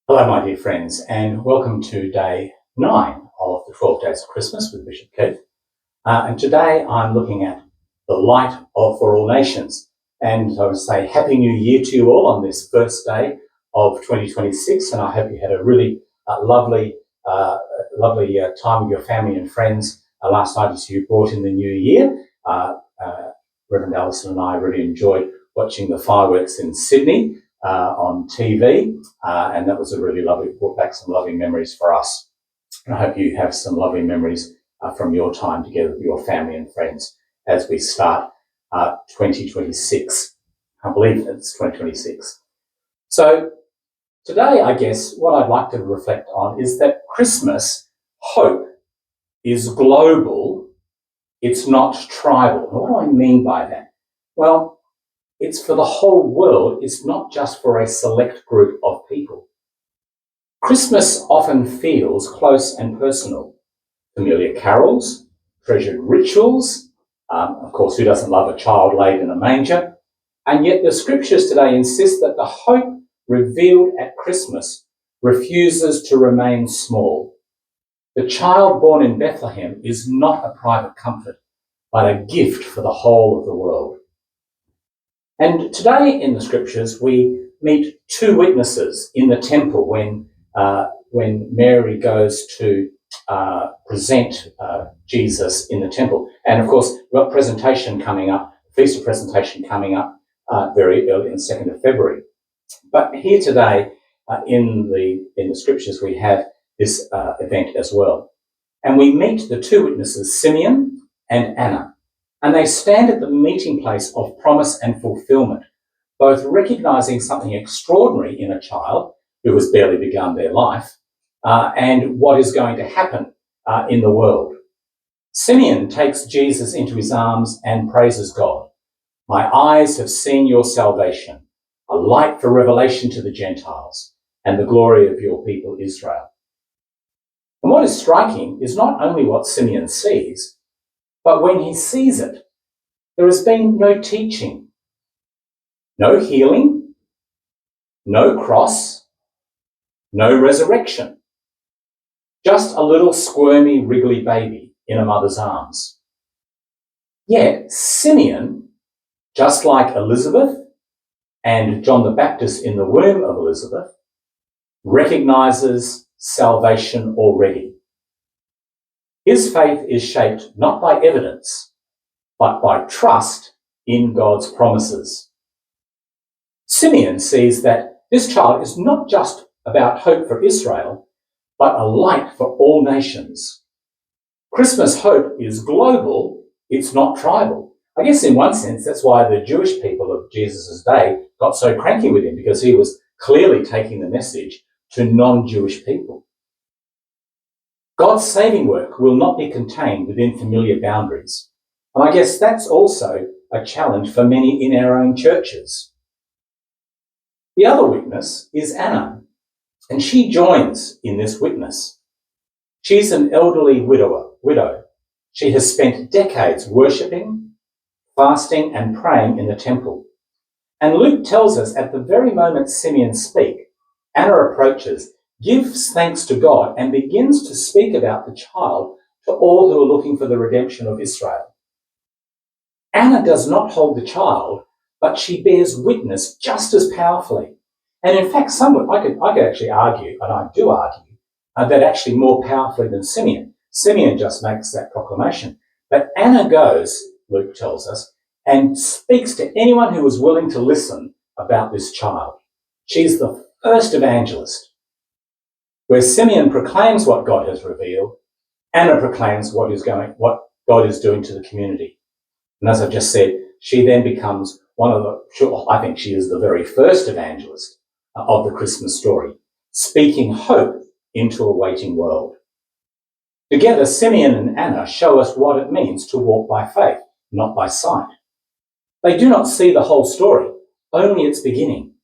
Hello, my dear friends, and welcome to day 9 of the 12 Days of Christmas with Bishop Keith. And today I'm looking at the light for all nations. And I would say Happy New Year to you all on this first day of 2026. And I hope you had a really lovely time with your family and friends last night as you brought in the new year. Reverend Alison and I really enjoyed watching the fireworks in Sydney on TV, and that was a really lovely, brought back some lovely memories for us. And I hope you have some lovely memories from your time together with your family and friends as we start 2026. I can't believe it's 2026. So today, I guess, what I'd like to reflect on is that Christmas hope is global, it's not tribal. What do I mean by that? Well, it's for the whole world. It's not just for a select group of people. Christmas often feels close and personal. Familiar carols, treasured rituals, of course, who doesn't love a child laid in a manger? And yet the scriptures today insist that the hope revealed at Christmas refuses to remain small. The child born in Bethlehem is not a private comfort, but a gift for the whole of the world. And today in the scriptures, we meet two witnesses in the temple when Mary goes to present Jesus in the temple. And of course, we've got presentation coming up, Feast of Presentation coming up very early on the 2nd of February. But here today in the scriptures, we have this event as well. And we meet the two witnesses, Simeon and Anna. And they stand at the meeting place of promise and fulfillment, both recognizing something extraordinary in a child who has barely begun their life and what is going to happen in the world. Simeon takes Jesus into his arms and praises God. My eyes have seen your salvation, a light for revelation to the Gentiles and the glory of your people Israel. And what is striking is not only what Simeon sees, but when he sees it, there has been no teaching, no healing, no cross, no resurrection, just a little squirmy, wriggly baby in a mother's arms. Yet Simeon, just like Elizabeth and John the Baptist in the womb of Elizabeth, recognizes salvation already. His faith is shaped not by evidence, but by trust in God's promises. Simeon sees that this child is not just about hope for Israel, but a light for all nations. Christmas hope is global, it's not tribal. I guess in one sense, that's why the Jewish people of Jesus' day got so cranky with him, because he was clearly taking the message to non-Jewish people. God's saving work will not be contained within familiar boundaries. And I guess that's also a challenge for many in our own churches. The other witness is Anna, and she joins in this witness. She's an elderly widow. She has spent decades worshipping, fasting, and praying in the temple. And Luke tells us at the very moment Simeon speaks, Anna approaches, gives thanks to God, and begins to speak about the child to all who are looking for the redemption of Israel. Anna does not hold the child, but she bears witness just as powerfully. And in fact, I could actually argue, and I do argue, that actually more powerfully than Simeon. Simeon just makes that proclamation. But Anna goes, Luke tells us, and speaks to anyone who is willing to listen about this child. She's the first evangelist. Where Simeon proclaims what God has revealed, Anna proclaims what God is doing to the community. And as I've just said, she then becomes I think she is the very first evangelist of the Christmas story, speaking hope into a waiting world. Together, Simeon and Anna show us what it means to walk by faith, not by sight. They do not see the whole story, only its beginning.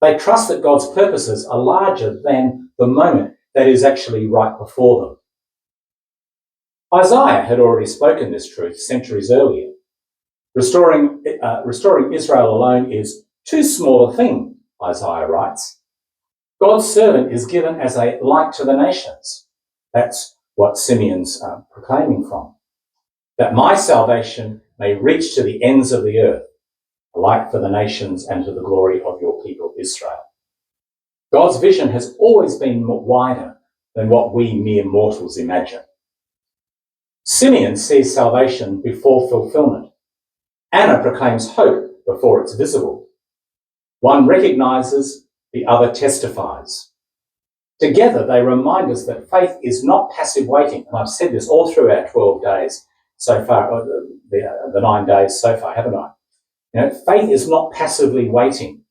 They trust that God's purposes are larger than the moment that is actually right before them. Isaiah had already spoken this truth centuries earlier. Restoring Israel alone is too small a thing, Isaiah writes. God's servant is given as a light to the nations. That's what Simeon's proclaiming from. That my salvation may reach to the ends of the earth, a light for the nations and to the glory of your people Israel. God's vision has always been wider than what we mere mortals imagine. Simeon sees salvation before fulfillment. Anna proclaims hope before it's visible. One recognises, the other testifies. Together they remind us that faith is not passive waiting. And I've said this all through our 12 days so far, or the 9 days so far, haven't I? Faith is not passively waiting.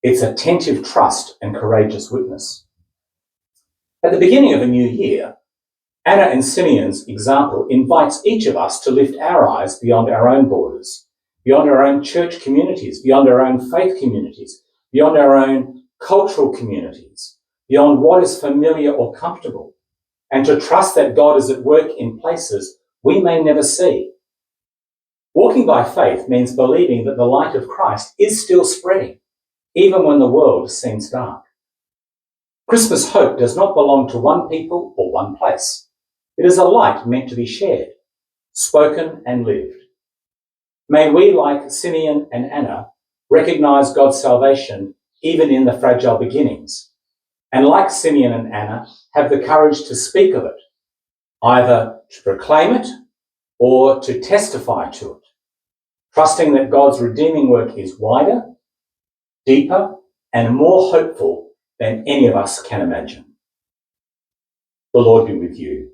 It's attentive trust and courageous witness. At the beginning of a new year, Anna and Simeon's example invites each of us to lift our eyes beyond our own borders, beyond our own church communities, beyond our own faith communities, beyond our own cultural communities, beyond what is familiar or comfortable, and to trust that God is at work in places we may never see. Walking by faith means believing that the light of Christ is still spreading, even when the world seems dark. Christmas hope does not belong to one people or one place. It is a light meant to be shared, spoken and lived. May we, like Simeon and Anna, recognise God's salvation even in the fragile beginnings, and like Simeon and Anna, have the courage to speak of it, either to proclaim it or to testify to it, trusting that God's redeeming work is wider, deeper, and more hopeful than any of us can imagine. The Lord be with you.